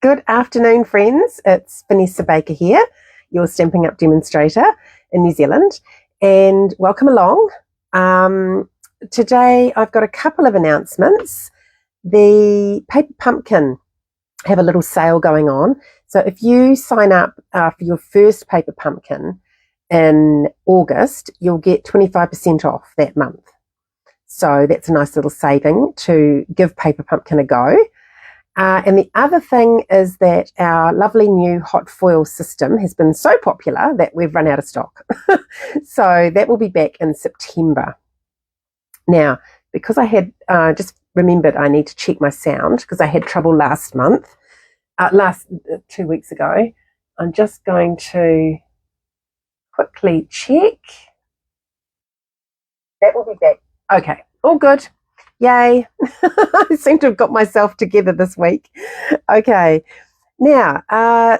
Good afternoon, friends. It's Vanessa Baker here, your Stampin' Up demonstrator in New Zealand, and welcome along. Today I've got a couple of announcements. The Paper Pumpkin have a little sale going on, so if you sign up for your first Paper Pumpkin in August, you'll get 25% off that month. So that's a nice little saving to give Paper Pumpkin a go. And the other thing is that our lovely new hot foil system has been so popular that we've run out of stock. So that will be back in September. Now, because I had just remembered I need to check my sound because I had trouble last 2 weeks ago. I'm just going to quickly check. That will be back. Okay, all good. Yay. I seem to have got myself together this week. Okay. Now,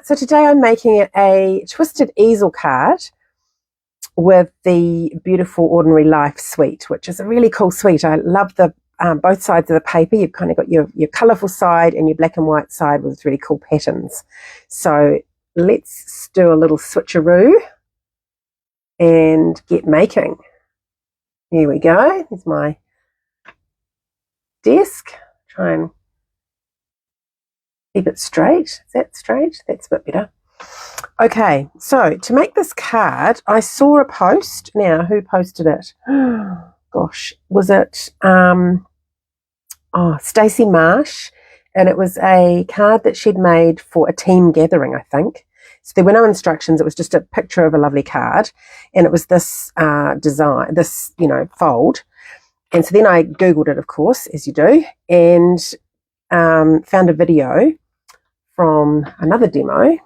so today I'm making a twisted easel card with the Beautiful Ordinary Life suite, which is a really cool suite. I love the both sides of the paper. You've kind of got your colourful side and your black and white side with really cool patterns. So let's do a little switcheroo and get making. Here we go. Here's my desk. Try and keep it straight. Is that straight? That's a bit better. Okay, so to make this card, I saw a post. Now, who posted it? Gosh, was it Stacey Marsh? And it was a card that she'd made for a team gathering, I think. So there were no instructions. It was just a picture of a lovely card, and it was this design, this fold. And so then I Googled it, of course, as you do, and found a video from another demo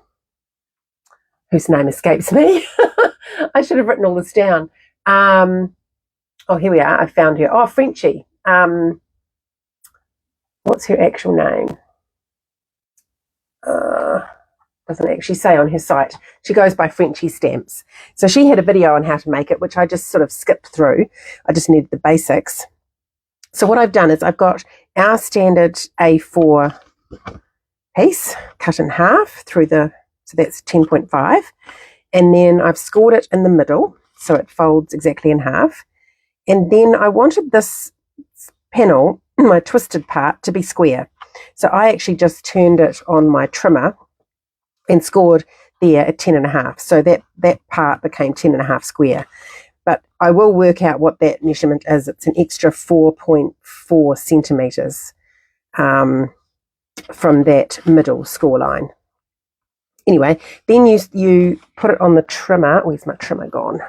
whose name escapes me. I should have written all this down. Oh, here we are. I found her. Oh, Frenchie. What's her actual name? Doesn't actually say on her site. She goes by Frenchie Stamps. So she had a video on how to make it, which I just sort of skipped through. I just needed the basics. So what I've done is I've got our standard A4 piece cut in half so that's 10.5. And then I've scored it in the middle, so it folds exactly in half. And then I wanted this panel, my twisted part, to be square. So I actually just turned it on my trimmer and scored there at 10.5. So that part became 10.5 square. But I will work out what that measurement is. It's an extra 4.4 centimetres from that middle score line. Anyway, then you put it on the trimmer. Where's my trimmer gone?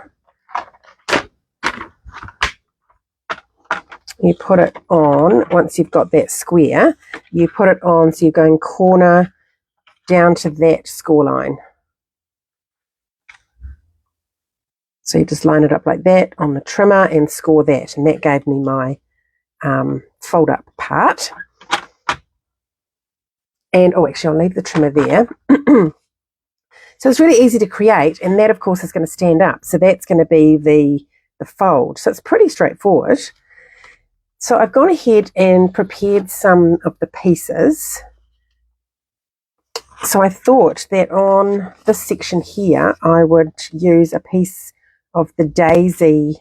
You put it on, once you've got that square, you put it on, so you're going corner down to that score line. So you just line it up like that on the trimmer and score that, and that gave me my fold up part. And actually I'll leave the trimmer there. So it's really easy to create, and that of course is going to stand up. So that's going to be the fold. So it's pretty straightforward. So I've gone ahead and prepared some of the pieces. So I thought that on this section here, I would use a piece of the daisy,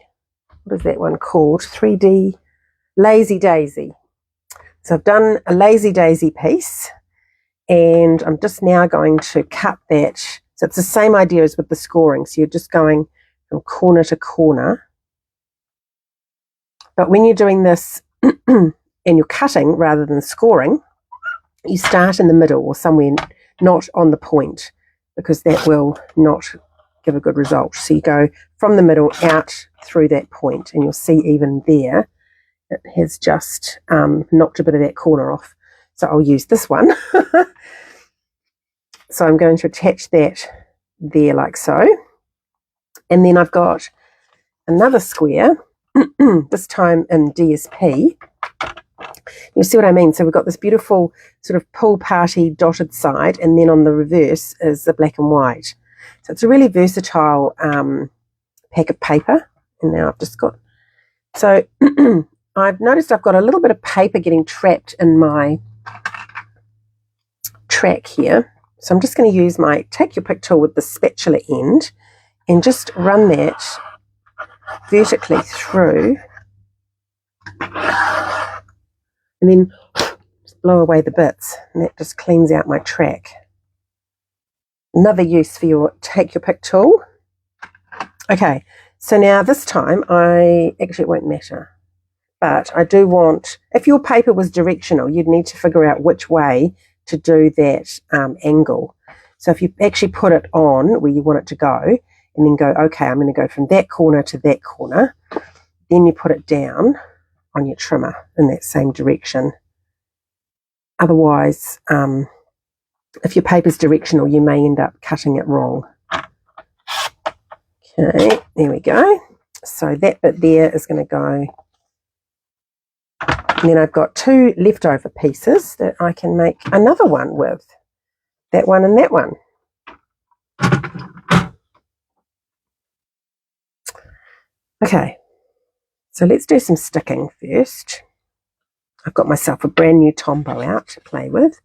what is that one called? 3D Lazy Daisy. So I've done a Lazy Daisy piece, and I'm just now going to cut that. So it's the same idea as with the scoring. So you're just going from corner to corner. But when you're doing this and you're cutting rather than scoring, you start in the middle or somewhere not on the point, because that will not give a good result. So you go from the middle out through that point, and you'll see even there it has just knocked a bit of that corner off. So I'll use this one. So I'm going to attach that there like so. And then I've got another square, this time in DSP. You'll see what I mean. So we've got this beautiful sort of pool party dotted side, and then on the reverse is the black and white. So it's a really versatile pack of paper. And now I've just got, so I've noticed I've got a little bit of paper getting trapped in my track here. So I'm just going to use my take your pick tool with the spatula end and just run that vertically through, and then just blow away the bits, and that just cleans out my track. Another use for your take your pick tool. Okay, so now this time actually it won't matter, but I do want, if your paper was directional, you'd need to figure out which way to do that angle. So if you actually put it on where you want it to go, and then go, okay, I'm going to go from that corner to that corner, then you put it down on your trimmer in that same direction. Otherwise, if your paper's directional, you may end up cutting it wrong. Okay, there we go. So that bit there is going to go. And then I've got 2 leftover pieces that I can make another one with. That one and that one. Okay, so let's do some sticking first. I've got myself a brand new Tombow out to play with.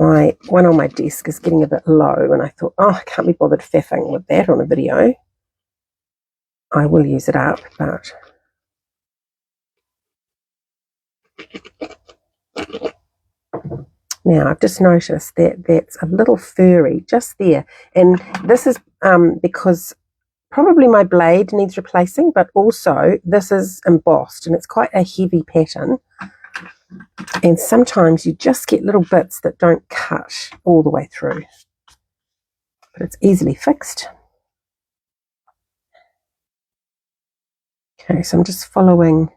My one on my desk is getting a bit low, and I thought, oh, I can't be bothered faffing with that on a video. I will use it up, but now I've just noticed that that's a little furry just there, and this is because probably my blade needs replacing, but also this is embossed and it's quite a heavy pattern, and sometimes you just get little bits that don't cut all the way through, but it's easily fixed. Okay, so I'm just following,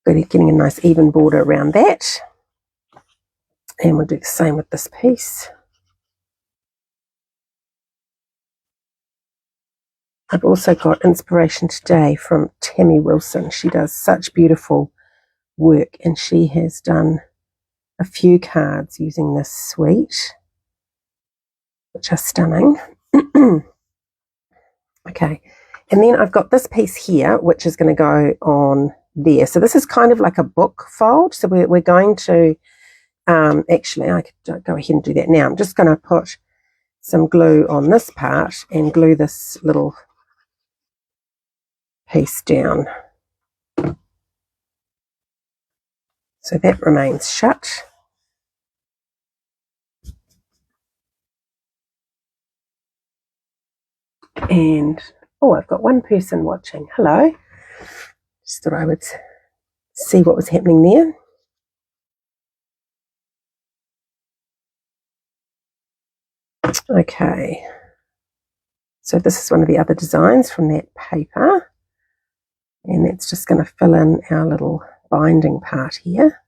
getting a nice even border around that, and we'll do the same with this piece. I've also got inspiration today from Tammy Wilson. She does such beautiful work, and she has done a few cards using this suite, which are stunning. Okay, and then I've got this piece here, which is going to go on there. So this is kind of like a book fold. So we're going to, actually, I could go ahead and do that now. I'm just going to put some glue on this part and glue this little piece down, so that remains shut. And oh, I've got one person watching. Hello. Just thought I would see what was happening there. Okay, so this is one of the other designs from that paper, and that's just going to fill in our little binding part here.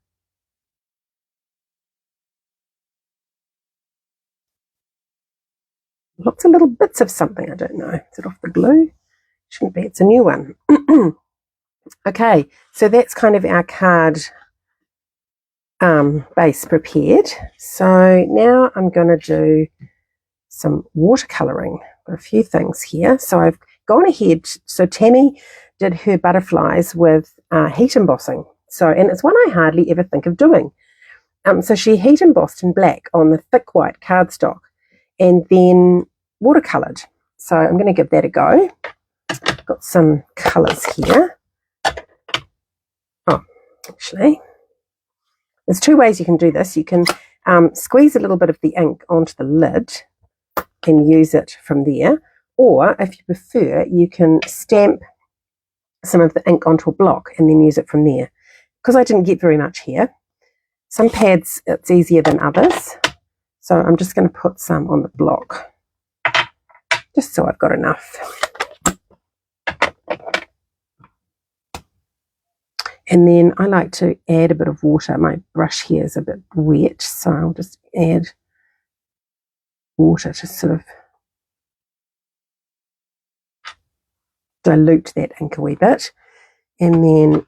Lots of little bits of something, I don't know. Is it off the glue? Shouldn't be, it's a new one. Okay, so that's kind of our card base prepared. So now I'm going to do some watercolouring. Got a few things here. So I've gone ahead, so Tammy did her butterflies with heat embossing. So, and it's one I hardly ever think of doing. So she heat embossed in black on the thick white cardstock and then watercoloured. So I'm going to give that a go. Got some colours here. Oh, actually, there's 2 ways you can do this. You can squeeze a little bit of the ink onto the lid and use it from there, or if you prefer, you can stamp some of the ink onto a block and then use it from there. Because I didn't get very much here, some pads it's easier than others, so I'm just going to put some on the block just so I've got enough. And then I like to add a bit of water. My brush here is a bit wet, so I'll just add water to sort of dilute that ink a wee bit. And then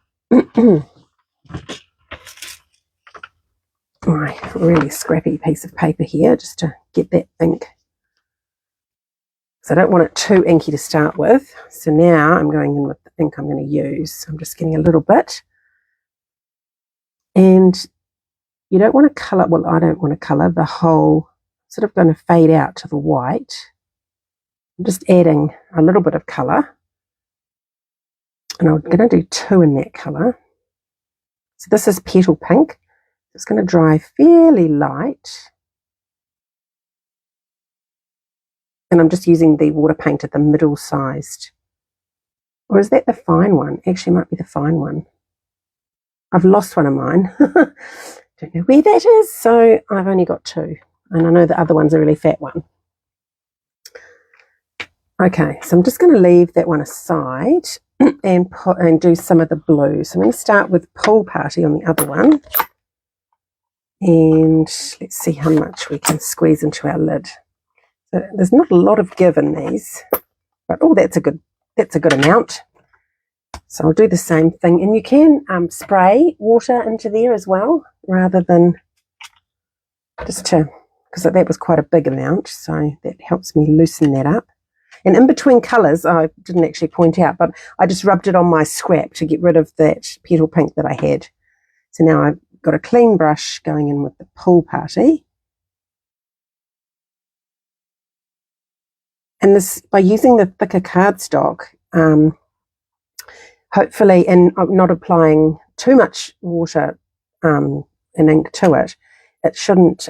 my really scrappy piece of paper here, just to get that ink. So I don't want it too inky to start with. So now I'm going in with the ink I'm going to use. So I'm just getting a little bit And you don't want to colour, well, I don't want to colour the whole, sort of going to fade out to the white. I'm just adding a little bit of colour. And I'm going to do 2 in that colour. So this is Petal Pink. It's going to dry fairly light. And I'm just using the water paint at the middle sized. Or is that the fine one? Actually, it might be the fine one. I've lost one of mine. Don't know where that is. So I've only got 2. And I know the other one's a really fat one. Okay, so I'm just going to leave that one aside and do some of the blue. So I'm going to start with Pool Party on the other one. And let's see how much we can squeeze into our lid. So there's not a lot of give in these, but oh, that's a good amount. So I'll do the same thing, and you can spray water into there as well, rather than just to, because that was quite a big amount, so that helps me loosen that up. And in between colours, I didn't actually point out, but I just rubbed it on my scrap to get rid of that petal pink that I had. So now I've got a clean brush going in with the Pool Party. And this, by using the thicker cardstock, hopefully, and not applying too much water and ink to it, it shouldn't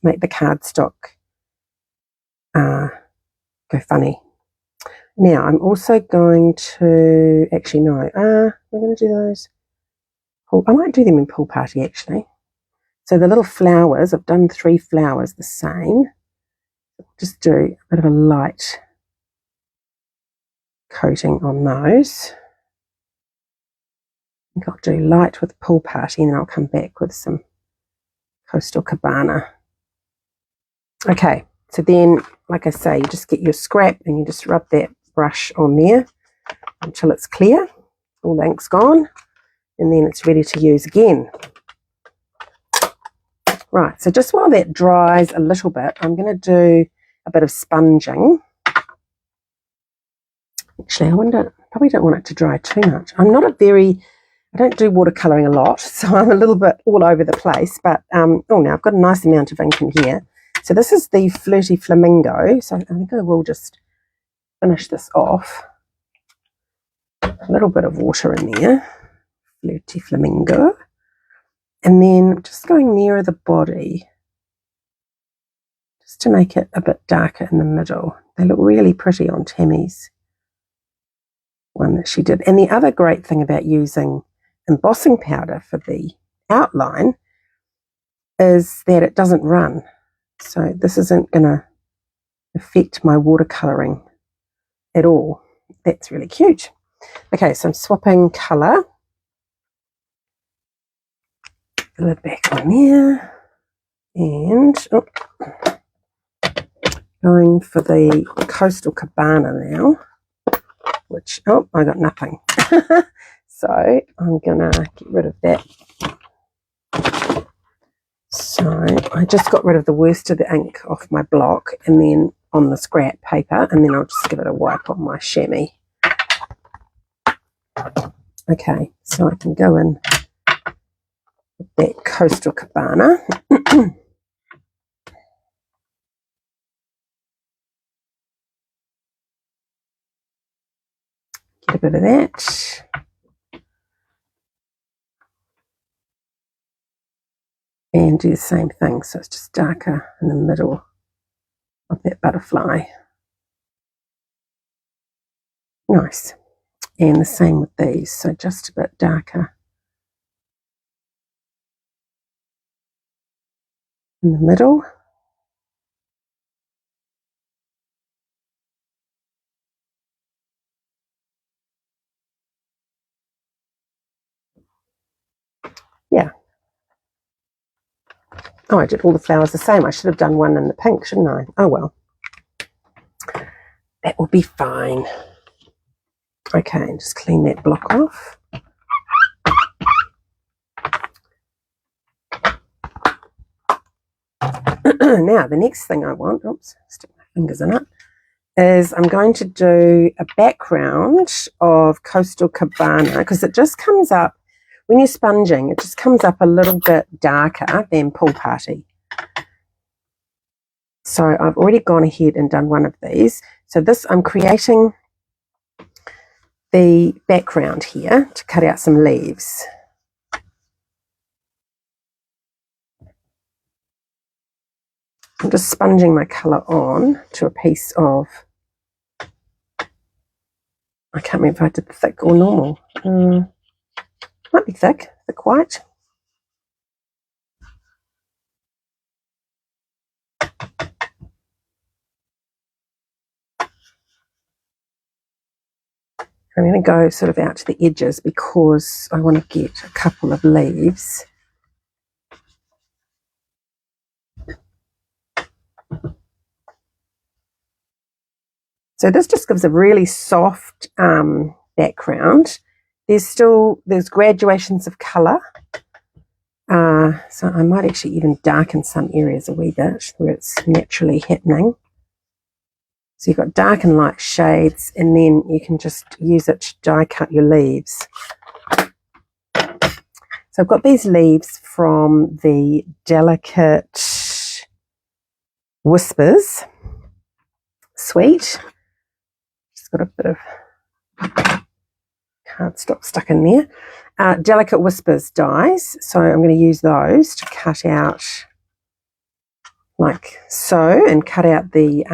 make the cardstock go funny. Now I'm also going to, actually no, we're going to do those. Oh, I might do them in Pool Party actually. So the little flowers, I've done 3 flowers the same. Just do a bit of a light coating on those. I think I'll do light with Pool Party, and then I'll come back with some Coastal Cabana. Okay, so then, like I say, you just get your scrap and you just rub that brush on there until it's clear, all the ink's gone, and then it's ready to use again. Right, so just while that dries a little bit, I'm going to do a bit of sponging. Actually, I wonder, probably don't want it to dry too much. I don't do watercolouring a lot, so I'm a little bit all over the place, but, oh, now I've got a nice amount of ink in here. So this is the Flirty Flamingo, so I think I will just finish this off. A little bit of water in there, Flirty Flamingo. And then just going nearer the body, just to make it a bit darker in the middle. They look really pretty on Tammy's one that she did. And the other great thing about using embossing powder for the outline is that it doesn't run. So this isn't going to affect my watercolouring at all. That's really cute. Okay, so I'm swapping colour. The lid back on there, and going for the Coastal Cabana now, which, oh, I got nothing. So I'm gonna get rid of that. So I just got rid of the worst of the ink off my block, and then on the scrap paper, and then I'll just give it a wipe on my chamois. Okay, so I can go in that Coastal Cabana. Get a bit of that. And do the same thing, so it's just darker in the middle of that butterfly. Nice. And the same with these, so just a bit darker in the middle. Yeah. Oh, I did all the flowers the same. I should have done one in the pink, shouldn't I? Oh, well. That will be fine. Okay, just clean that block off. Now, the next thing I want, oops, stick my fingers in it, is I'm going to do a background of Coastal Cabana, because it just comes up, when you're sponging, it just comes up a little bit darker than Pool Party. So I've already gone ahead and done one of these. So this, I'm creating the background here to cut out some leaves. I'm just sponging my colour on to a piece of, I can't remember if I did thick or normal. Might be thick white. I'm going to go sort of out to the edges because I want to get a couple of leaves. So this just gives a really soft background. There's graduations of colour. So I might actually even darken some areas a wee bit where it's naturally happening. So you've got dark and light shades, and then you can just use it to die cut your leaves. So I've got these leaves from the Delicate Whispers suite. Just got a bit of cardstock stuck in there. Delicate Whispers dies, so I'm going to use those to cut out like so and cut out the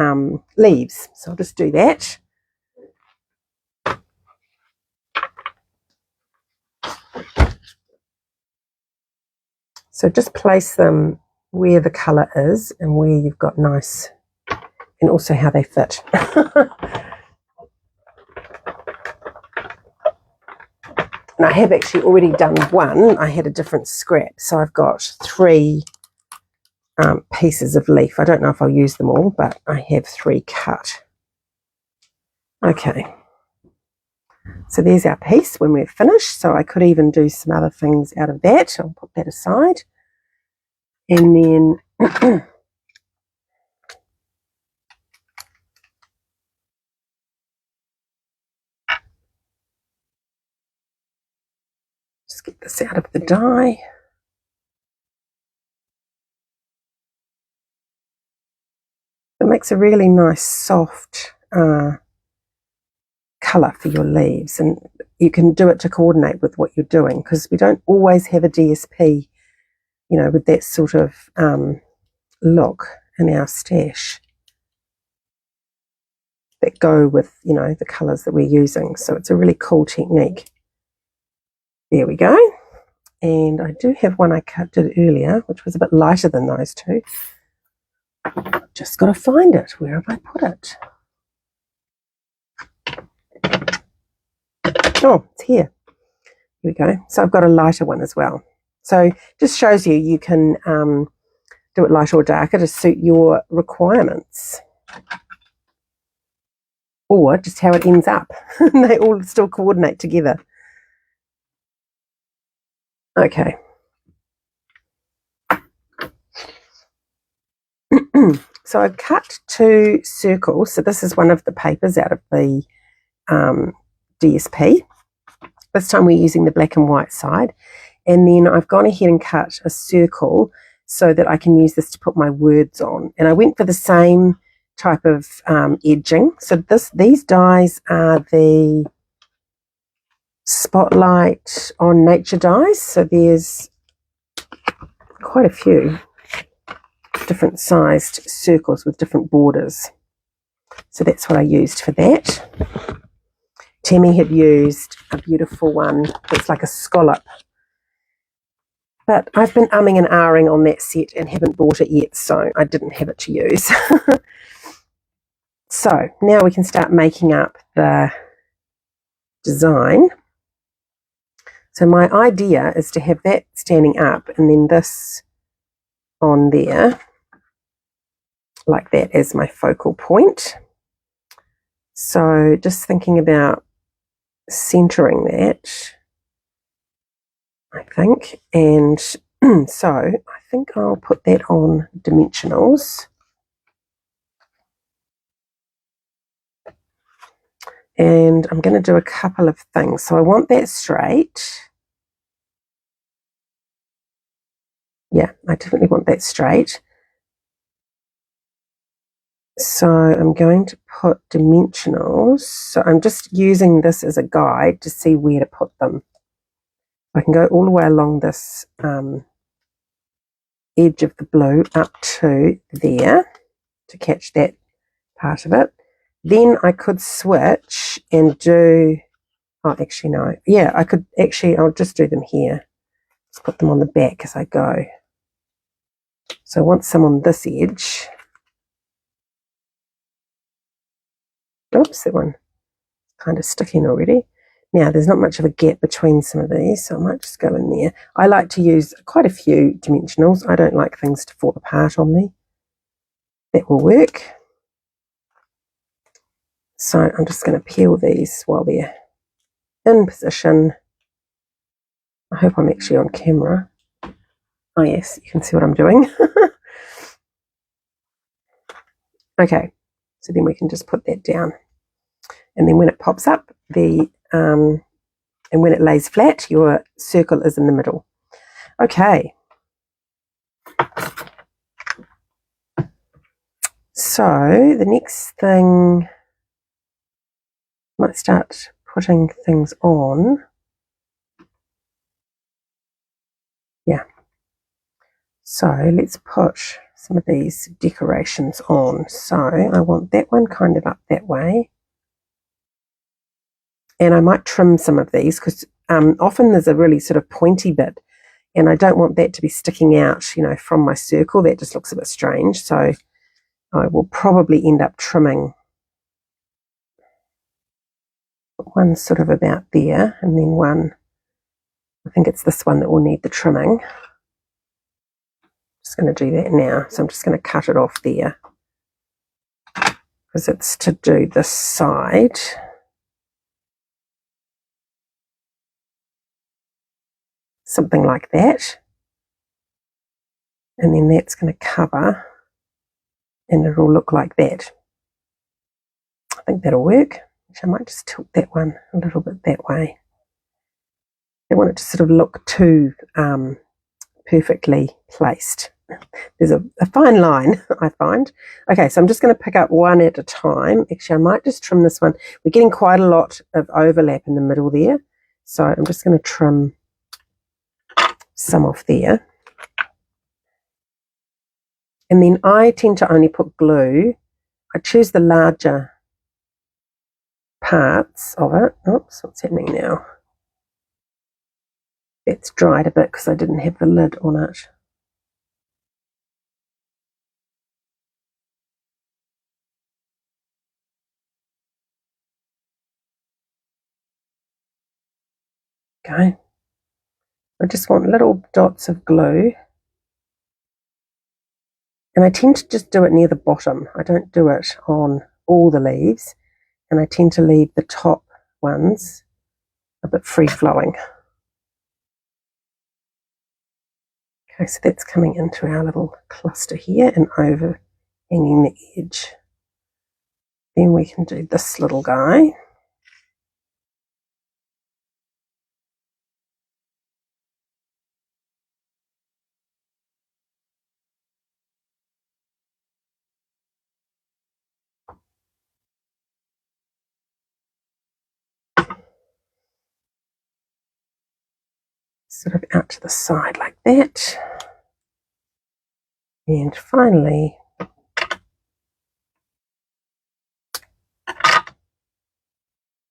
leaves. So I'll just do that. So just place them where the colour is and where you've got nice, and also how they fit. And I have actually already done one. I had a different scrap, so I've got 3 pieces of leaf. I don't know if I'll use them all, but I have 3 cut. Okay, so there's our piece when we're finished. So I could even do some other things out of that. I'll put that aside. And then just get this out of the die. It makes a really nice soft colour for your leaves, and you can do it to coordinate with what you're doing, because we don't always have a DSP, you know, with that sort of look in our stash that go with, you know, the colours that we're using. So it's a really cool technique. There we go. And I do have one I did earlier, which was a bit lighter than those two. Just got to find it. Where have I put it? Oh, it's here. Here we go. So I've got a lighter one as well. So just shows you can do it lighter or darker to suit your requirements, or just how it ends up. They all still coordinate together. Okay. So I've cut 2 circles. So this is one of the papers out of the DSP. This time we're using the black and white side. And then I've gone ahead and cut a circle so that I can use this to put my words on. And I went for the same type of edging. So these dies are the Spotlight on Nature dies. So there's quite a few different sized circles with different borders. So that's what I used for that. Tammy had used a beautiful one that's like a scallop. But I've been umming and ahhing on that set and haven't bought it yet, so I didn't have it to use. So now we can start making up the design. So my idea is to have that standing up and then this on there, like that, as my focal point. So just thinking about centering that, I think. And so I think I'll put that on dimensionals. And I'm going to do a couple of things. So I want that straight. Yeah, I definitely want that straight. So I'm going to put dimensionals. So I'm just using this as a guide to see where to put them. I can go all the way along this edge of the blue up to there to catch that part of it. Then I could switch and do, oh, actually, no. Yeah, I could actually, I'll just do them here. Just put them on the back as I go. So I want some on this edge. Oops, that one kind of sticking already. Now, there's not much of a gap between some of these, so I might just go in there. I like to use quite a few dimensionals. I don't like things to fall apart on me. That will work. So I'm just going to peel these while they're in position. I hope I'm actually on camera. Oh yes, you can see what I'm doing. Okay, so then we can just put that down. And then when it pops up, and when it lays flat, your circle is in the middle. Okay. So the next thing, I might start putting things on. Yeah. So let's put some of these decorations on. So I want that one kind of up that way. And I might trim some of these because often there's a really sort of pointy bit and I don't want that to be sticking out, you know, from my circle. That just looks a bit strange. So I will probably end up trimming one sort of about there and then one, I think it's this one that will need the trimming. Just going to do that now. So I'm just going to cut it off there because it's to do this side. Something like that. And then that's going to cover and it'll look like that. I think that'll work. I might just tilt that one a little bit that way. I don't want it to sort of look too perfectly placed. There's a fine line, I find. Okay, so I'm just going to pick up one at a time. Actually, I might just trim this one. We're getting quite a lot of overlap in the middle there. So I'm just going to trim some off there. And then I tend to only put glue. I choose the larger parts of it. Oops, what's happening now? It's dried a bit because I didn't have the lid on it. Okay. I just want little dots of glue. And I tend to just do it near the bottom. I don't do it on all the leaves. And I tend to leave the top ones a bit free-flowing. Okay, so that's coming into our little cluster here and overhanging the edge. Then we can do this little guy. Sort of out to the side like that. And finally,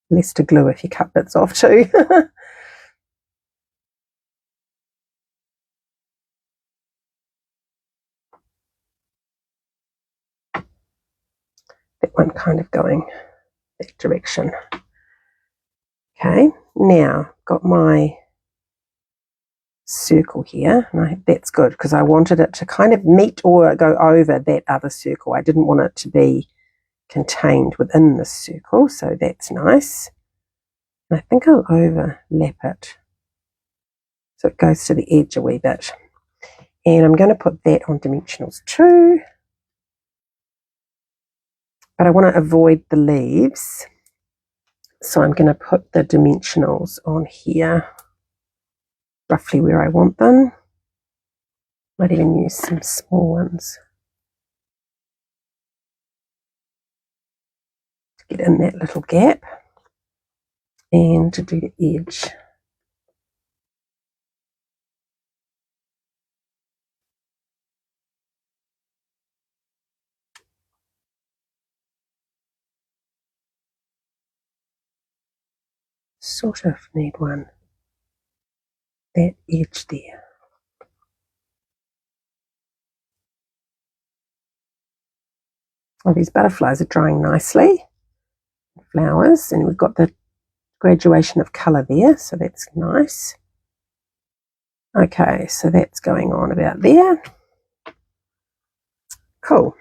less to glue if you cut bits off too. That one kind of going that direction. Okay, now got my circle here, and that's good because I wanted it to kind of meet or go over that other circle. I didn't want it to be contained within this circle, so that's nice. And I think I'll overlap it so it goes to the edge a wee bit. And I'm going to put that on dimensionals too. But I want to avoid the leaves. So I'm going to put the dimensionals on here, roughly where I want them. Might even use some small ones to get in that little gap and to do the edge. Sort of need one, that edge there. Well, these butterflies are drying nicely, flowers, and we've got the graduation of colour there, so that's nice. Okay, so that's going on about there. Cool.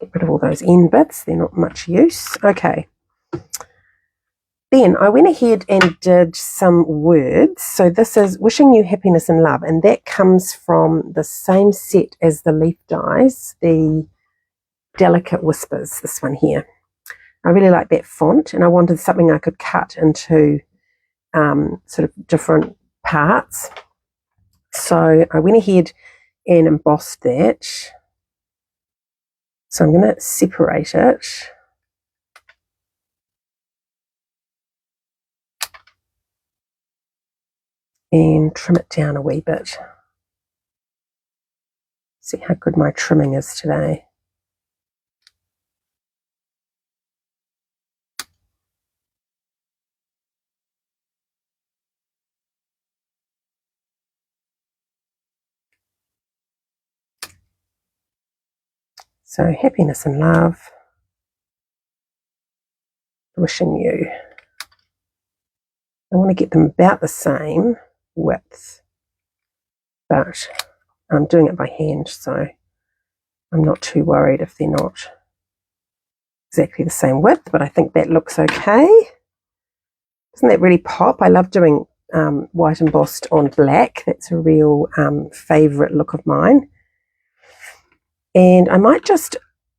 Get rid of all those end bits, they're not much use. Okay. Then I went ahead and did some words. So this is Wishing You Happiness and Love, and that comes from the same set as the leaf dies, the Delicate Whispers, this one here. I really like that font, and I wanted something I could cut into sort of different parts. So I went ahead and embossed that. So I'm going to separate it. And trim it down a wee bit. See how good my trimming is today. So happiness and love, wishing you. I want to get them about the same width, but I'm doing it by hand, so I'm not too worried if they're not exactly the same width, but I think that looks okay. Doesn't that really pop? I love doing white embossed on black. That's a real favourite look of mine. And I might just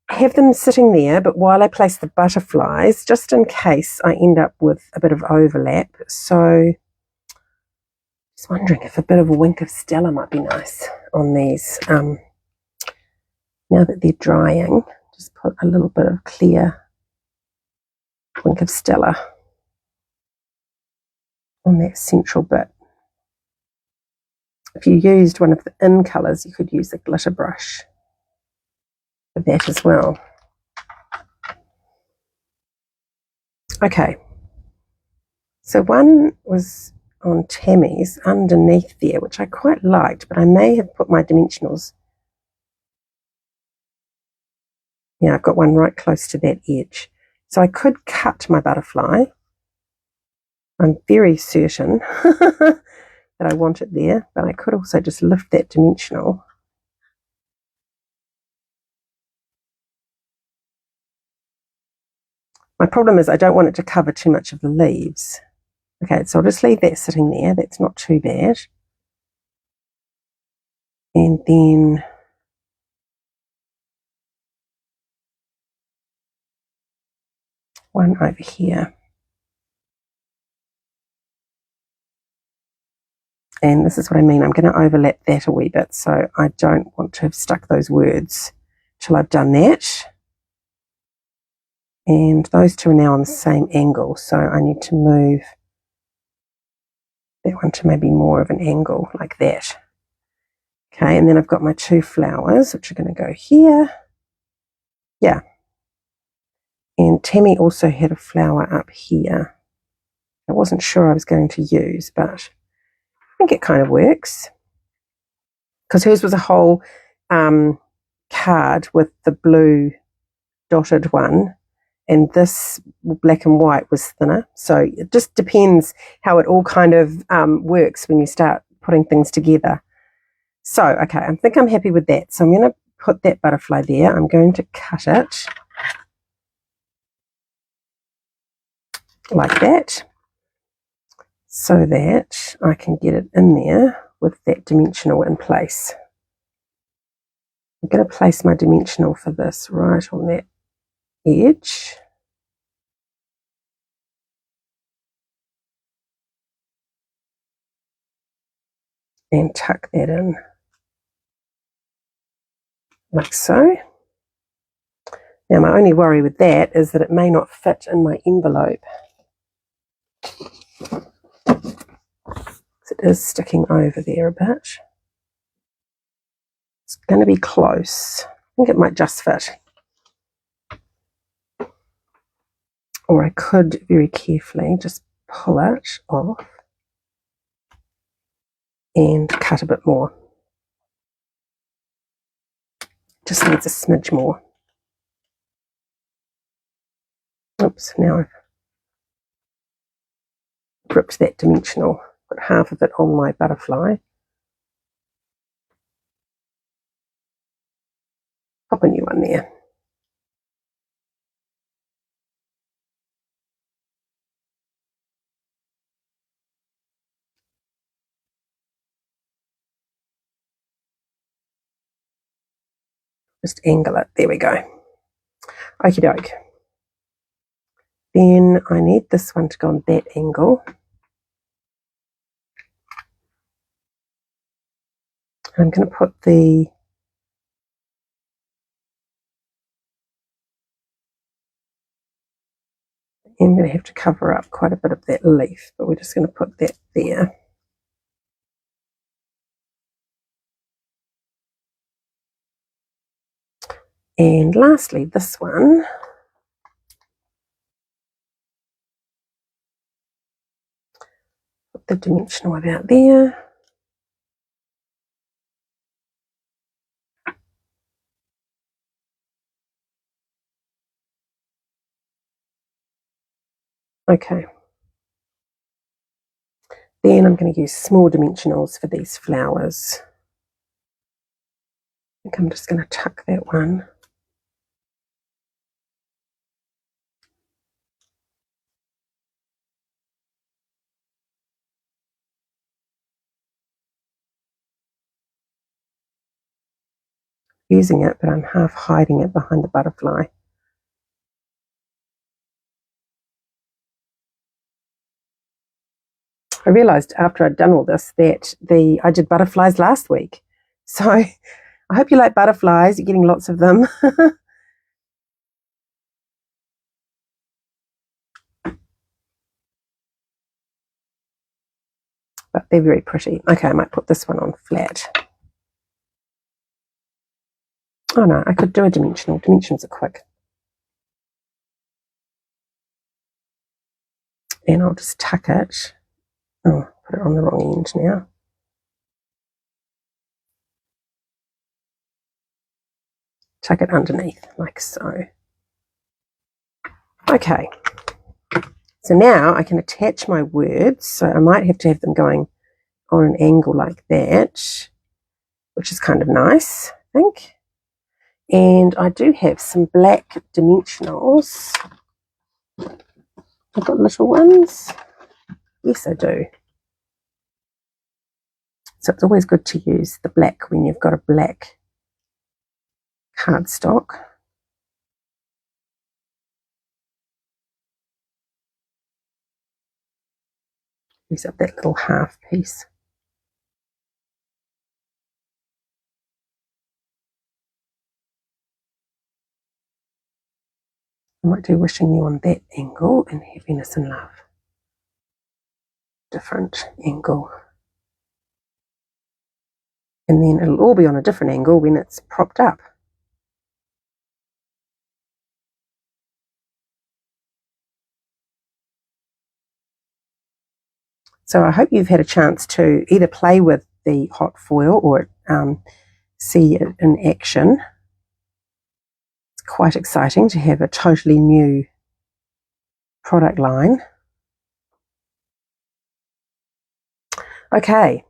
have them sitting there, but while I place the butterflies, just in case I end up with a bit of overlap. So just wondering if a bit of a wink of Stella might be nice on these. Now that they're drying, just put a little bit of clear wink of Stella on that central bit. If you used one of the in colours, you could use a glitter brush for that as well. Okay, so one was on Tammy's underneath there, which I quite liked, but I may have put my dimensionals. Yeah, I've got one right close to that edge. So I could cut my butterfly. I'm very certain that I want it there, but I could also just lift that dimensional. My problem is I don't want it to cover too much of the leaves. Okay, so I'll just leave that sitting there. That's not too bad. And then one over here. And this is what I mean. I'm going to overlap that a wee bit, so I don't want to have stuck those words till I've done that. And those two are now on the same angle, so I need to move that one to maybe more of an angle like that. Okay, and then I've got my two flowers, which are going to go here. Yeah. And Tammy also had a flower up here. I wasn't sure I was going to use, but I think it kind of works. Because hers was a whole card with the blue dotted one, and this black and white was thinner. So it just depends how it all kind of works when you start putting things together. So, okay, I think I'm happy with that. So I'm going to put that butterfly there. I'm going to cut it like that so that I can get it in there with that dimensional in place. I'm going to place my dimensional for this right on that edge. and tuck that in like so. Now my only worry with that is that it may not fit in my envelope. It is sticking over there a bit. It's going to be close. I think it might just fit. Or I could very carefully just pull it off and cut a bit more. Just needs a smidge more. Oops, now I've ripped that dimensional. Put half of it on my butterfly. Pop a new one there. Just angle it. There we go. Okie doke. Then I need this one to go on that angle. I'm going to put the I'm going to have to cover up quite a bit of that leaf, but we're just going to put that there. And lastly, this one. Put the dimensional about there. Okay. Then I'm going to use small dimensionals for these flowers. I think I'm just going to tuck that one. Using it, but I'm half hiding it behind the butterfly. I realised after I'd done all this that I did butterflies last week. So I hope you like butterflies. You're getting lots of them. But they're very pretty. Okay, I might put this one on flat. Oh no, I could do a dimensional. Dimensions are quick. And I'll just tuck it. Oh, put it on the wrong end now. Tuck it underneath, like so. Okay. So now I can attach my words. So I might have to have them going on an angle like that, which is kind of nice, I think. And I do have some black dimensionals. I've got little ones. Yes, I do. So it's always good to use the black when you've got a black cardstock. Use up that little half piece. I might do wishing you on that angle and happiness and love. Different angle. And then it'll all be on a different angle when it's propped up. So I hope you've had a chance to either play with the hot foil or see it in action. It's quite exciting to have a totally new product line. Okay,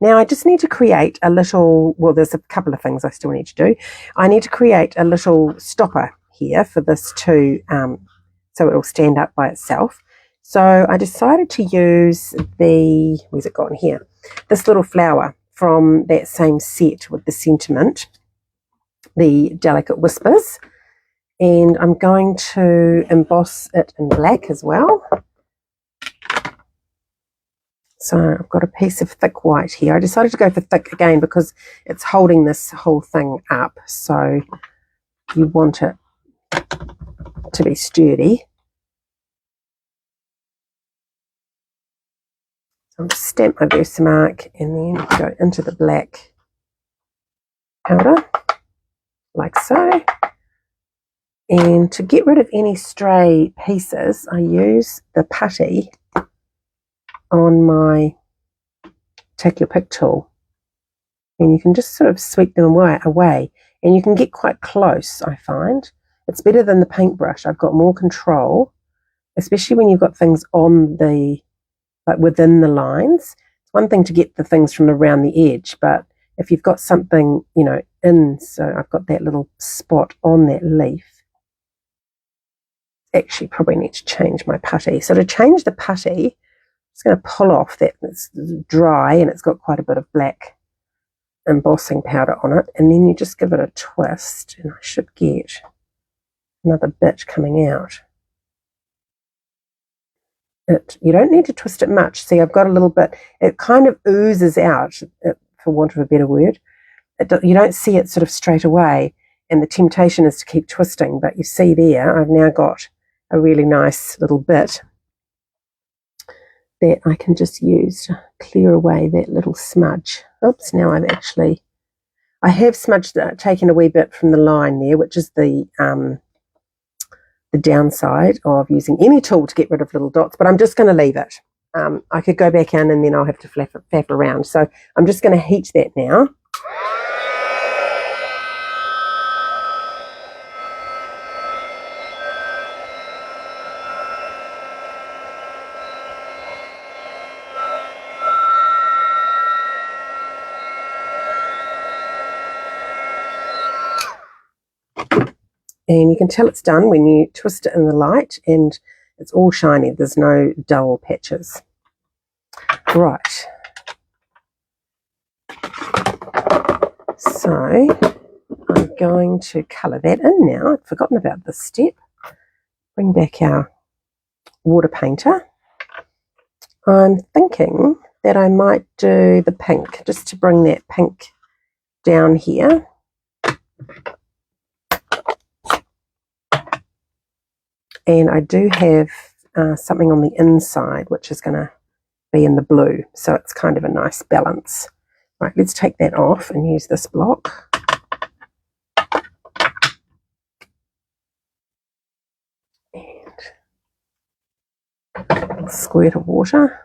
now I just need to create a little, well, there's a couple of things I still need to do. I need to create a little stopper here for this to, so it will stand up by itself. So I decided to use the, where's it gone here? This little flower from that same set with the sentiment, the Delicate Whispers. And I'm going to emboss it in black as well. So I've got a piece of thick white here. I decided to go for thick again because it's holding this whole thing up. So you want it to be sturdy. So I'll just stamp my Versamark and then go into the black powder, like so. And to get rid of any stray pieces, I use the putty on my Take Your Pick tool. And you can just sort of sweep them away. And you can get quite close, I find. It's better than the paintbrush. I've got more control, especially when you've got things on the, like within the lines. It's one thing to get the things from around the edge, but if you've got something, you know, in, so I've got that little spot on that leaf. Actually, probably need to change my putty. So to change the putty, I'm just going to pull off that. It's dry and it's got quite a bit of black embossing powder on it, and then you just give it a twist, and I should get another bit coming out. You don't need to twist it much. See, I've got a little bit, it kind of oozes out, for want of a better word. You don't see it sort of straight away, and the temptation is to keep twisting, but you see there, I've now got a really nice little bit that I can just use to clear away that little smudge. Oops, now I have smudged, taken a wee bit from the line there, which is the downside of using any tool to get rid of little dots, but I'm just going to leave it. I could go back in and then I'll have to faff around. So I'm just going to heat that now. And you can tell it's done when you twist it in the light and it's all shiny. There's no dull patches. Right. So I'm going to colour that in now. I'd forgotten about this step. Bring back our water painter. I'm thinking that I might do the pink, just to bring that pink down here. And I do have something on the inside, which is going to be in the blue. So it's kind of a nice balance. Right, let's take that off and use this block. And a squirt of water.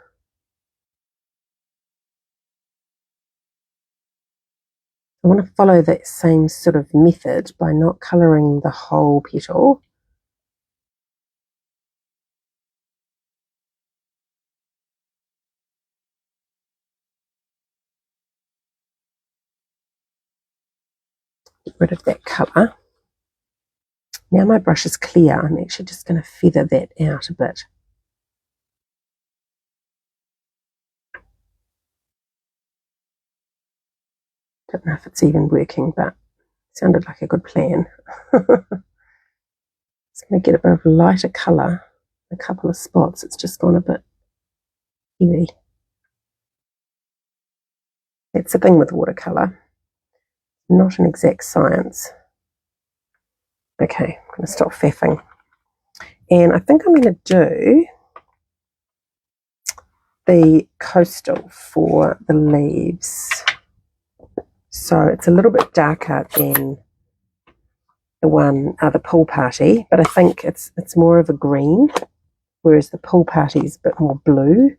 I want to follow that same sort of method by not colouring the whole petal. Get rid of that colour. Now my brush is clear, I'm actually just going to feather that out a bit. Don't know if it's even working, but it sounded like a good plan. It's going to get a bit of lighter colour, a couple of spots. It's just gone a bit heavy. That's the thing with watercolour. Not an exact science. Okay, I'm going to stop faffing. And I think I'm going to do the coastal for the leaves. So it's a little bit darker than the pool party, but I think it's more of a green, whereas the pool party is a bit more blue.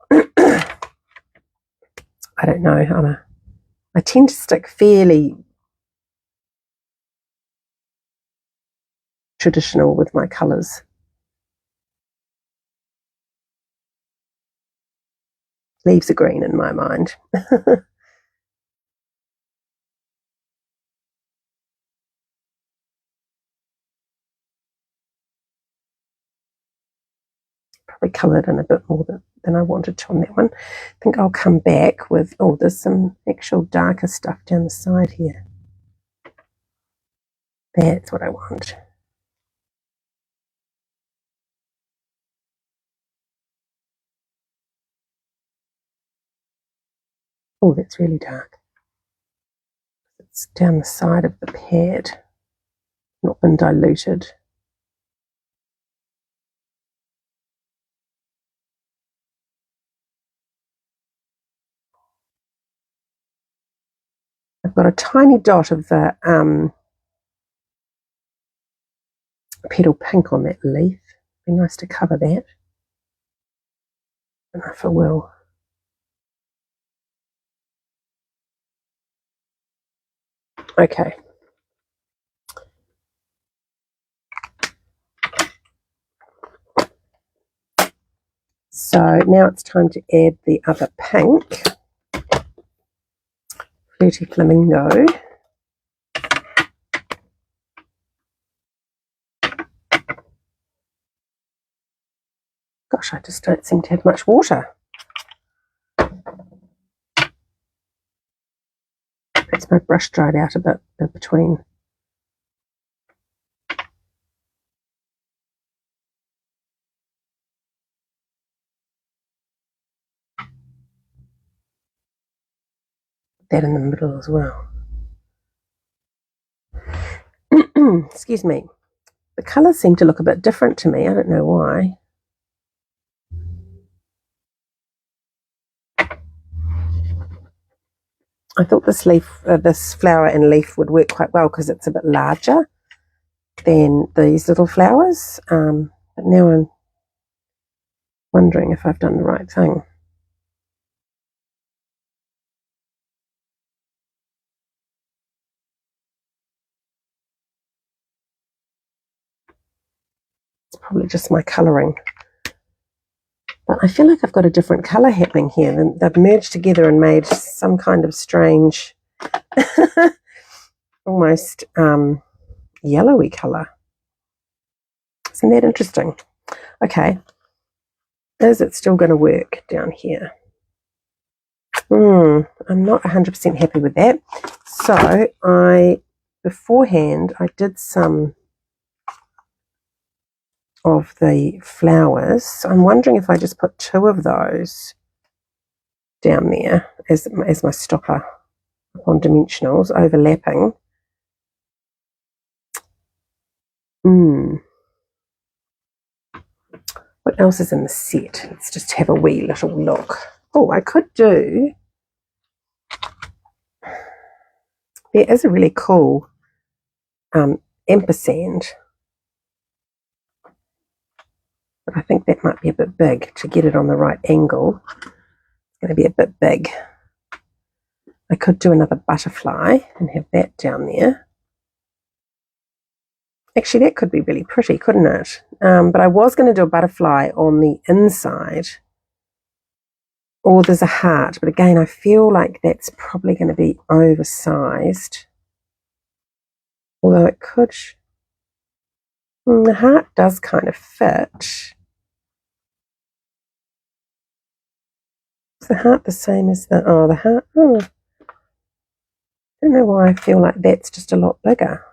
I don't know. I tend to stick fairly traditional with my colours. Leaves are green in my mind. Probably coloured in a bit more than I wanted to on that one. I think I'll come back with, oh, there's some actual darker stuff down the side here. That's what I want. Oh, that's really dark. It's down the side of the pad, not been diluted. I've got a tiny dot of the petal pink on that leaf. Be nice to cover that. I don't know if I will. Okay. So now it's time to add the other pink, Flirty Flamingo. Gosh, I just don't seem to have much water. Perhaps my brush dried out a bit in between. That in the middle as well. Excuse me. The colours seem to look a bit different to me. I don't know why. I thought this leaf, this flower and leaf would work quite well because it's a bit larger than these little flowers. But now I'm wondering if I've done the right thing. It's probably just my colouring. But I feel like I've got a different colour happening here. They've merged together and made some kind of strange, almost yellowy colour. Isn't that interesting? Okay. Is it still going to work down here? I'm not 100% happy with that. So beforehand, I did some of the flowers. I'm wondering if I just put 2 of those down there as my stopper on dimensionals, overlapping. What else is in the set? Let's just have a wee little look. Oh, I could do... There is a really cool ampersand. But I think that might be a bit big to get it on the right angle. It's going to be a bit big. I could do another butterfly and have that down there. Actually, that could be really pretty, couldn't it? But I was going to do a butterfly on the inside. Or there's a heart. But again, I feel like that's probably going to be oversized. Although it could... the heart does kind of fit. Is the heart the same as the... Oh, the heart... Oh. I don't know why I feel like that's just a lot bigger.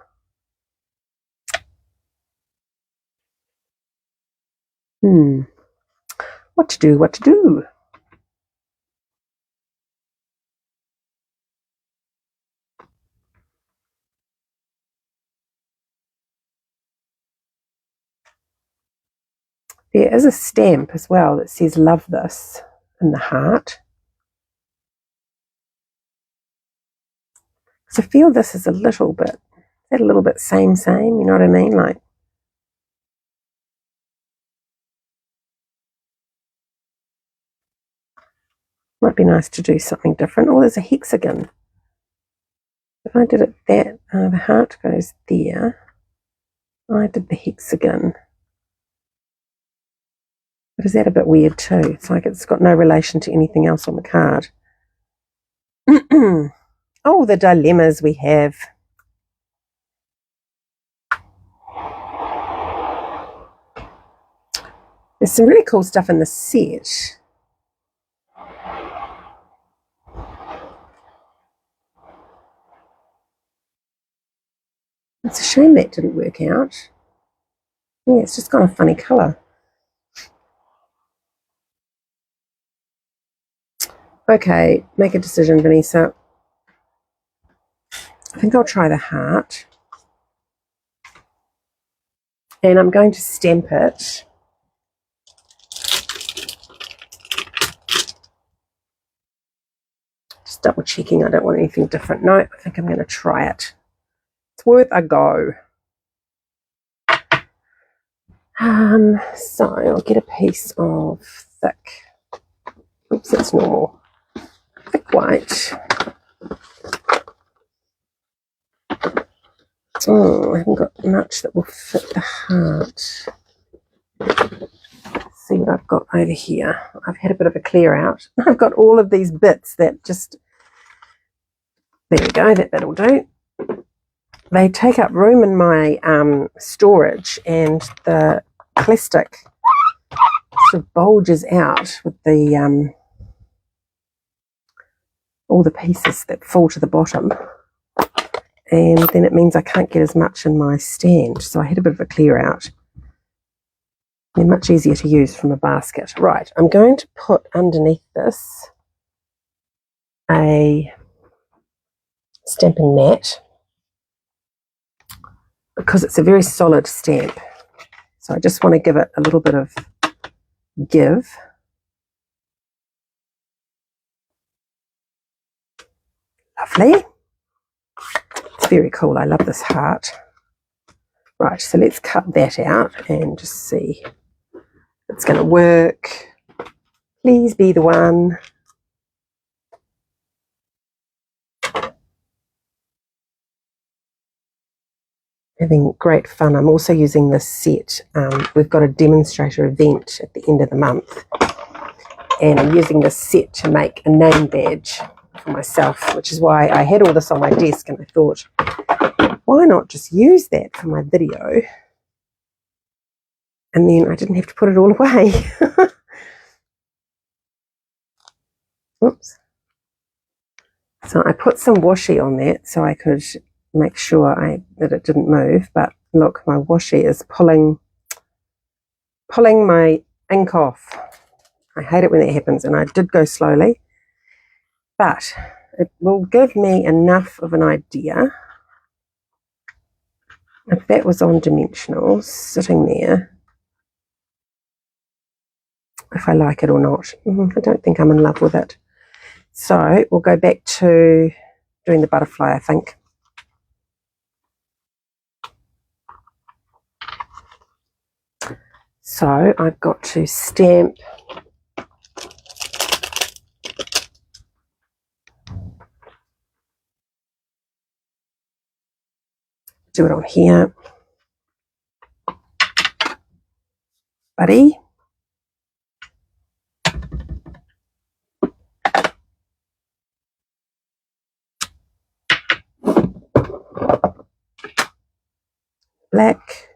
What to do, what to do? There is a stamp as well that says love this in the heart. So I feel this is a little bit same, you know what I mean? Like, might be nice to do something different. Oh, there's a hexagon. If I did it that, the heart goes there. I did the hexagon. But is that a bit weird too? It's like it's got no relation to anything else on the card. Oh, the dilemmas we have. There's some really cool stuff in the set. It's a shame that didn't work out. Yeah, it's just got a funny colour. Okay, make a decision, Vanessa. I think I'll try the heart. And I'm going to stamp it. Just double checking I don't want anything different. No, I think I'm going to try it. It's worth a go. So I'll get a piece of thick, oops, that's normal, thick white. Oh, I haven't got much that will fit the heart. Let's see what I've got over here. I've had a bit of a clear out. I've got all of these bits that just, there we go, that'll do. They take up room in my storage, and the plastic sort of bulges out with the all the pieces that fall to the bottom, and then it means I can't get as much in my stand. So I had a bit of a clear out. They're much easier to use from a basket. Right, I'm going to put underneath this a stamping mat because it's a very solid stamp. So I just want to give it a little bit of give. Lovely. It's very cool. I love this heart. Right, so let's cut that out and just see if it's going to work. Please be the one. Having great fun. I'm also using this set. We've got a demonstrator event at the end of the month, and I'm using this set to make a name badge for myself, which is why I had all this on my desk, and I thought, why not just use that for my video? And then I didn't have to put it all away. Oops. So I put some washi on that so I could make sure that it didn't move. But look, my washi is pulling my ink off. I hate it when that happens, and I did go slowly. But it will give me enough of an idea if that was on dimensional sitting there, if I like it or not. I don't think I'm in love with it. So we'll go back to doing the butterfly, I think. So I've got to stamp do it on here. Buddy. Black.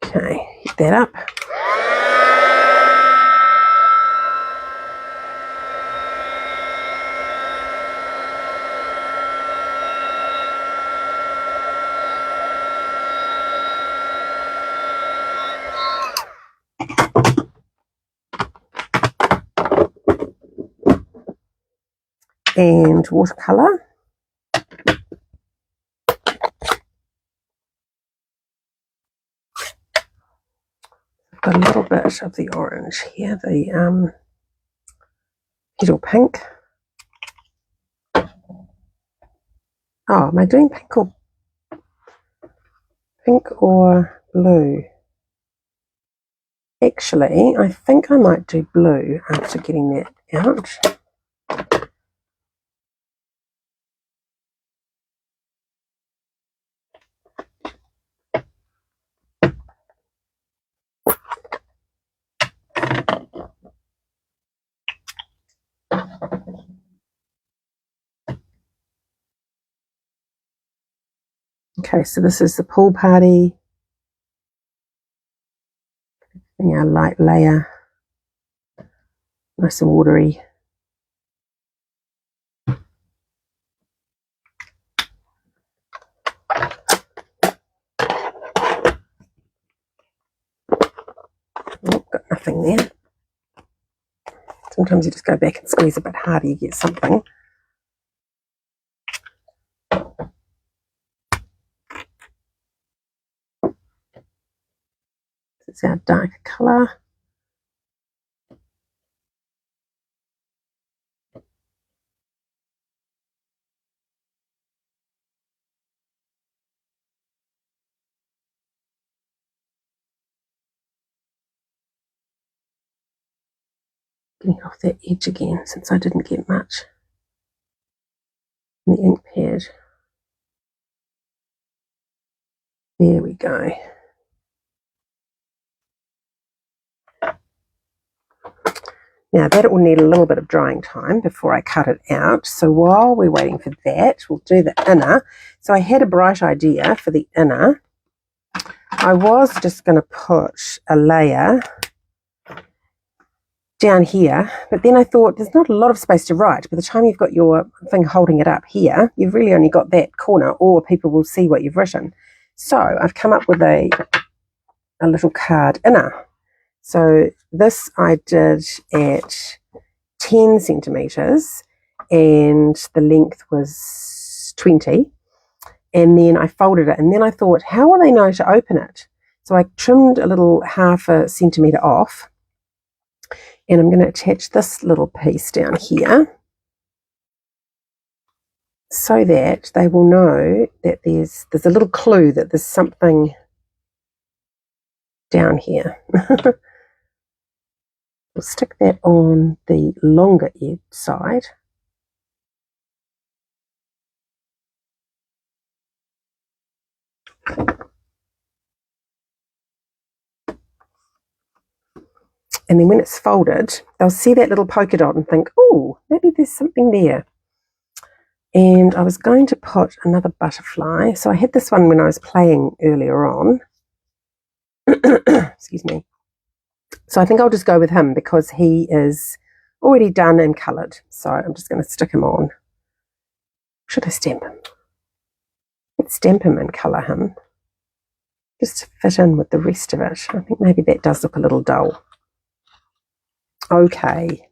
Okay, hit that up. And watercolour. I've got a little bit of the orange here, the petal pink. Oh, am I doing pink or blue? Actually, I think I might do blue after getting that out. Okay, so this is the pool party. And a light layer, nice and watery. nothing there. Sometimes you just go back and squeeze a bit harder, you get something. It's our darker colour. Getting off that edge again since I didn't get much in the ink pad. There we go. Now that will need a little bit of drying time before I cut it out. So while we're waiting for that, we'll do the inner. So I had a bright idea for the inner. I was just going to put a layer down here, but then I thought there's not a lot of space to write. By the time you've got your thing holding it up here, you've really only got that corner, or people will see what you've written. So I've come up with a little card inner. So this I did at 10 centimetres and the length was 20. And then I folded it, and then I thought, how will they know to open it? So I trimmed a little half a centimetre off, and I'm going to attach this little piece down here so that they will know that there's a little clue that there's something down here. We'll stick that on the longer edge side. And then when it's folded, they'll see that little polka dot and think, oh, maybe there's something there. And I was going to put another butterfly. So I had this one when I was playing earlier on. Excuse me. So I think I'll just go with him because he is already done and coloured. So I'm just going to stick him on. Should I stamp him? Let's stamp him and colour him. Just to fit in with the rest of it. I think maybe that does look a little dull. Okay.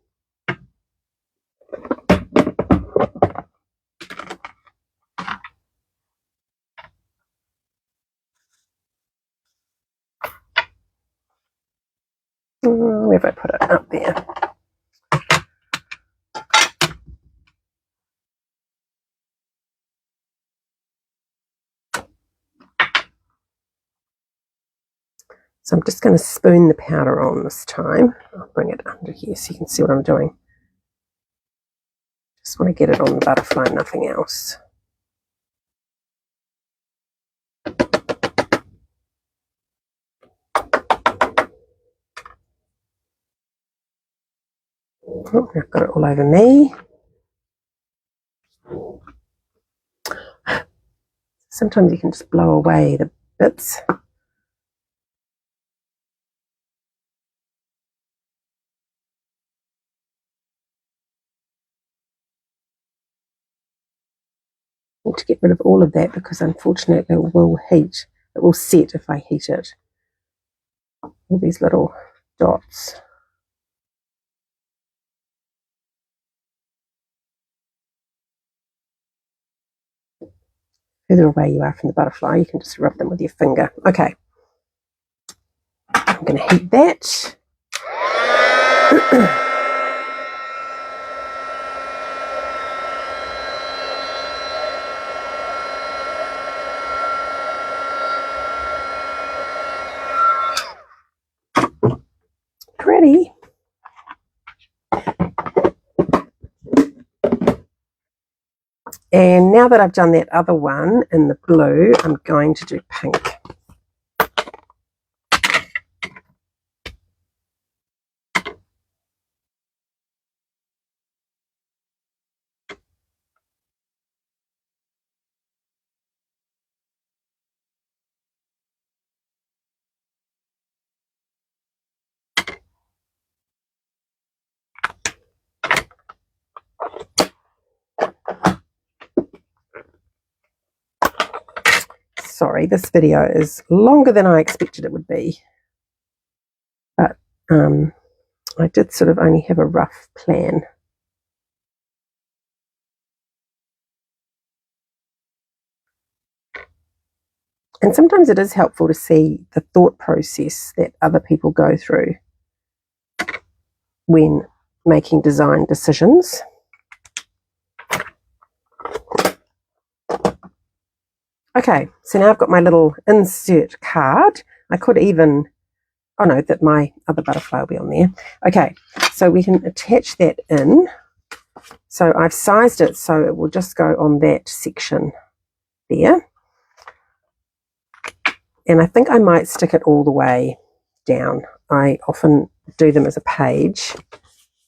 Where have I put it? Up there. So I'm just going to spoon the powder on this time. I'll bring it under here so you can see what I'm doing. Just want to get it on the butterfly, nothing else. Oh, I've got it all over me. Sometimes you can just blow away the bits. Need to get rid of all of that because unfortunately it will heat. It will set if I heat it. All these little dots. Further away you are from the butterfly, you can just rub them with your finger. Okay. I'm going to heat that. Pretty. And now that I've done that other one in the blue, I'm going to do pink. Sorry, this video is longer than I expected it would be. But I did sort of only have a rough plan. And sometimes it is helpful to see the thought process that other people go through when making design decisions. Okay, so now I've got my little insert card. I could even, oh no, that my other butterfly will be on there. Okay, so we can attach that in. So I've sized it so it will just go on that section there. And I think I might stick it all the way down. I often do them as a page,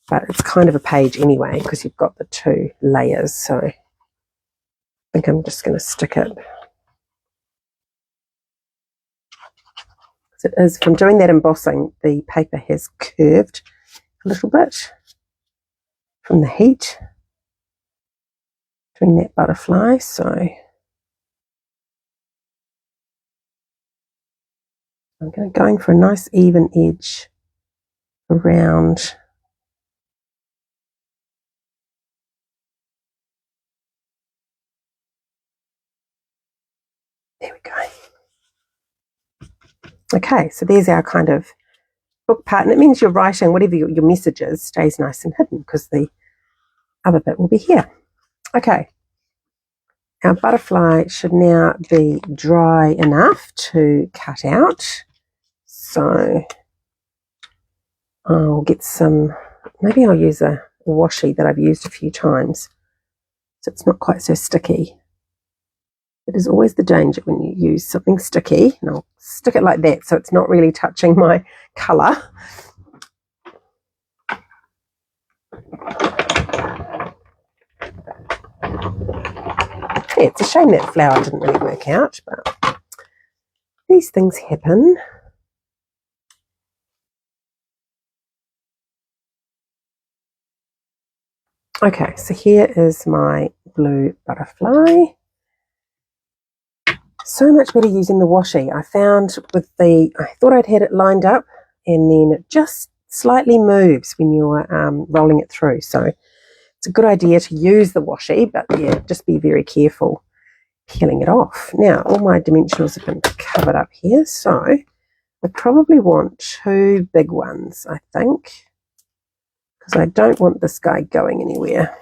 but it's kind of a page anyway because you've got the two layers. So I think I'm just going to stick it. It is, from doing that embossing, the paper has curved a little bit from the heat doing that butterfly. So I'm going for a nice even edge around. There we go. Okay, so there's our kind of book part, and it means you're writing whatever your message is stays nice and hidden because the other bit will be here. Okay, our butterfly should now be dry enough to cut out. So I'll get some, maybe I'll use a washi that I've used a few times so it's not quite so sticky. It is always the danger when you use something sticky, and I'll stick it like that so it's not really touching my colour. Yeah, it's a shame that flower didn't really work out, but these things happen. Okay, so here is my blue butterfly. So much better using the washi. I found with I thought I'd had it lined up, and then it just slightly moves when you're rolling it through. So it's a good idea to use the washi, but yeah, just be very careful peeling it off. Now, all my dimensionals have been covered up here, so I probably want two big ones, I think, because I don't want this guy going anywhere.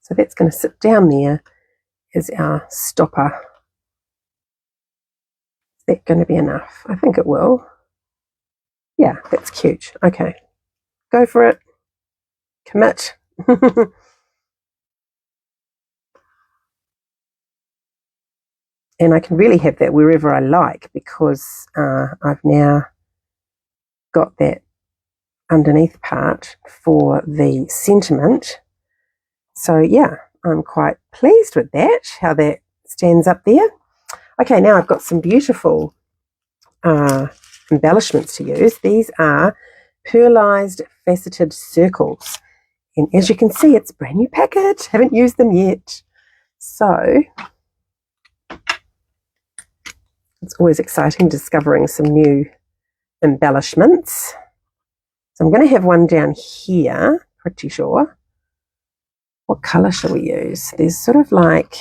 So that's going to sit down there as our stopper. Is that going to be enough? I think it will. Yeah, that's cute. Okay, go for it. Commit. And I can really have that wherever I like because I've now got that underneath part for the sentiment. So yeah, I'm quite pleased with that, how that stands up there. Okay, now I've got some beautiful embellishments to use. These are pearlized faceted circles. And as you can see, it's a brand new packet. Haven't used them yet. So it's always exciting discovering some new embellishments. So I'm going to have one down here, pretty sure. What colour shall we use? There's sort of like,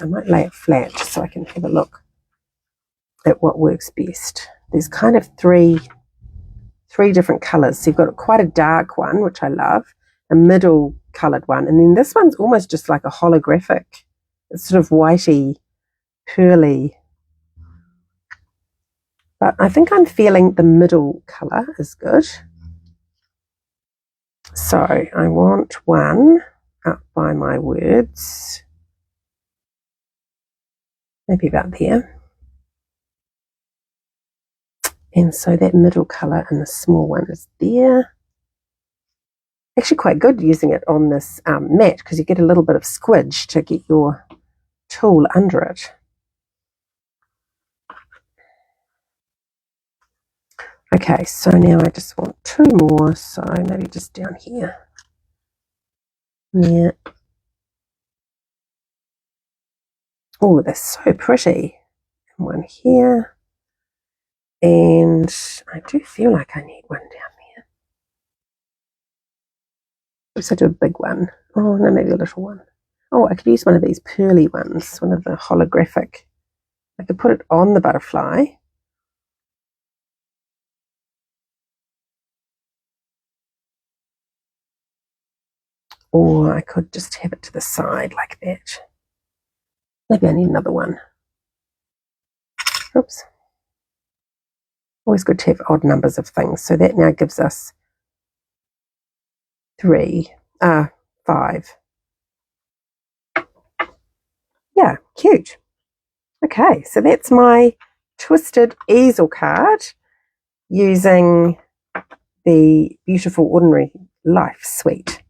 I might lay it flat just so I can have a look at what works best. There's kind of three different colours. So you've got quite a dark one, which I love, a middle coloured one, and then this one's almost just like a holographic. It's sort of whitey, pearly. But I think I'm feeling the middle colour is good. So I want one up by my words, maybe about there. And so that middle colour and the small one is there. Actually quite good using it on this mat because you get a little bit of squidge to get your tool under it. Okay, so now I just want two more, so maybe just down here. Yeah. Oh, they're so pretty. And one here. And I do feel like I need one down there. Oops, I do a big one. Oh, no, maybe a little one. Oh, I could use one of these pearly ones, one of the holographic. I could put it on the butterfly. Or I could just have it to the side like that. Maybe I need another one. Oops. Always good to have odd numbers of things. So that now gives us 5. Yeah, cute. Okay, so that's my twisted easel card using the Beautiful Ordinary Life suite.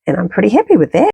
And I'm pretty happy with that.